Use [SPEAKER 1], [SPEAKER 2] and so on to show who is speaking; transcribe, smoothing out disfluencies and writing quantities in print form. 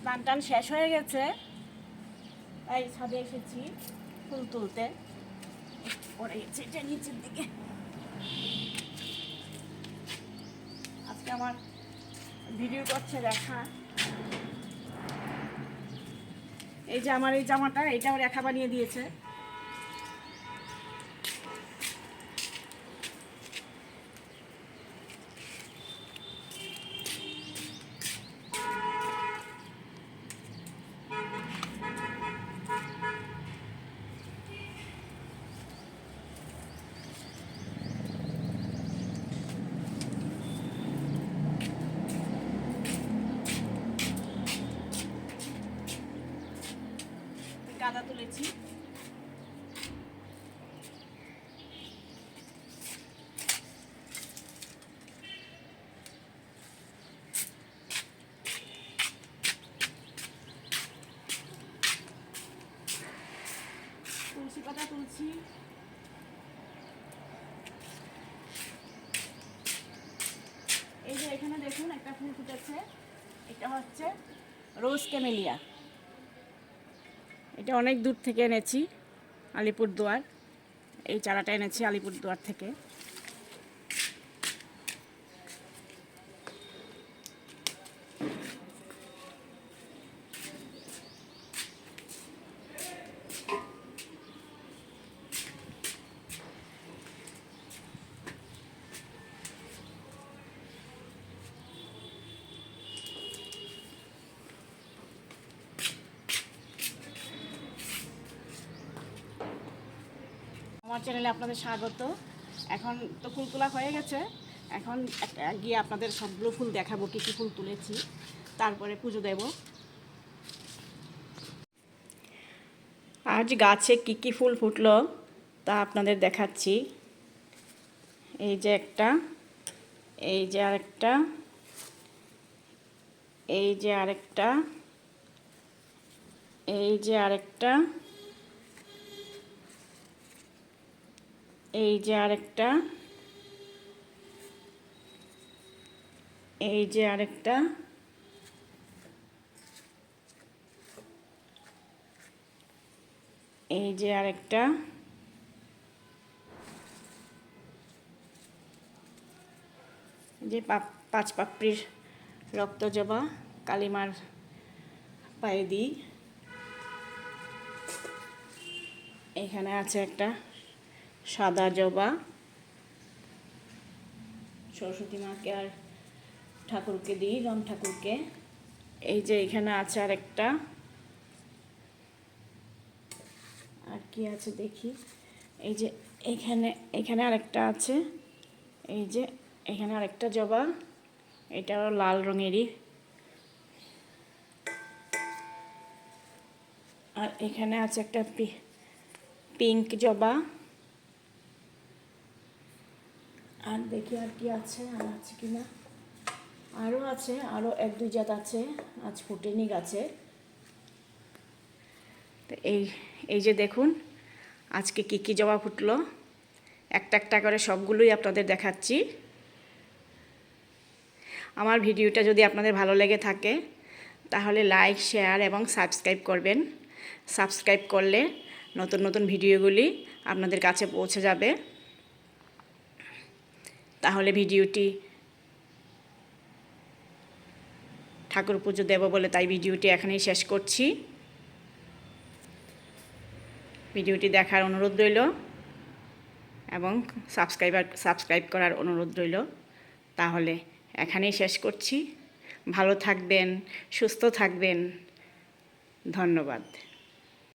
[SPEAKER 1] স্নান টান শেষ হয়ে গেছে, তাই ছাদে এসেছি ফুল তুলতে। পড়ে গেছে এটা নিচের দিকে। আজকে আমার ভিডিও করছে দেখা। এই যে আমার এই জামাটা, এটাও রেখা বানিয়ে দিয়েছে। গাঁদা তুলেছি। তুলসী পাতা তুলছি। এই যে এখানে দেখুন একটা ফুল ফুটেছে, এটা হচ্ছে রোজ ক্যামেলিয়া। এটা অনেক দূর থেকে এনেছি, আলিপুরদুয়ার। এই চারাটা এনেছি আলিপুরদুয়ার থেকে। আমার চ্যানেলে আপনাদের স্বাগত। এখন তো ফুল তোলা হয়ে গেছে, এখন গিয়ে আপনাদের সবগুলো ফুল দেখাবো, কী কী ফুল তুলেছি, তারপরে পুজো দেব। আজ গাছে কী কী ফুল ফুটলো তা আপনাদের দেখাচ্ছি। এই যে একটা, এই যে আরেকটা, এই যে আরেকটা, এই যে আরেকটা, এই যে আরেকটা, এই যে আরেকটা, এই যে আরেকটা, যে পাঁচ পাপড়ির রক্ত জবা কালিমার পায়ে দিই। এখানে আছে একটা সাদা জবা, সরস্বতী মাকে আর ঠাকুরকে দিই, রাম ঠাকুরকে। এই যে এখানে আছে আরেকটা, আর কি আছে দেখি। এই যে এখানে আরেকটা আছে, এই যে এখানে আরেকটা জবা, এটাও লাল রঙেরই। আর এখানে আছে একটা পিঙ্ক জবা। আর দেখি আর কি আছে, আর আছে কি না। আরও আছে, আরও এক দুই জাত আছে, আজ ফুটেনি গাছে। তো এই যে দেখুন আজকে কী কী জবা ফুটলো, একটা একটা করে সবগুলোই আপনাদের দেখাচ্ছি। আমার ভিডিওটা যদি আপনাদের ভালো লেগে থাকে তাহলে লাইক, শেয়ার এবং সাবস্ক্রাইব করবেন। সাবস্ক্রাইব করলে নতুন নতুন ভিডিওগুলি আপনাদের কাছে পৌঁছে যাবে। তাহলে ভিডিওটি ঠাকুর পুজো দেব বলে তাই ভিডিওটি এখানেই শেষ করছি। ভিডিওটি দেখার অনুরোধ রইল এবং সাবস্ক্রাইব করার অনুরোধ রইল। তাহলে এখানেই শেষ করছি। ভালো থাকবেন, সুস্থ থাকবেন। ধন্যবাদ।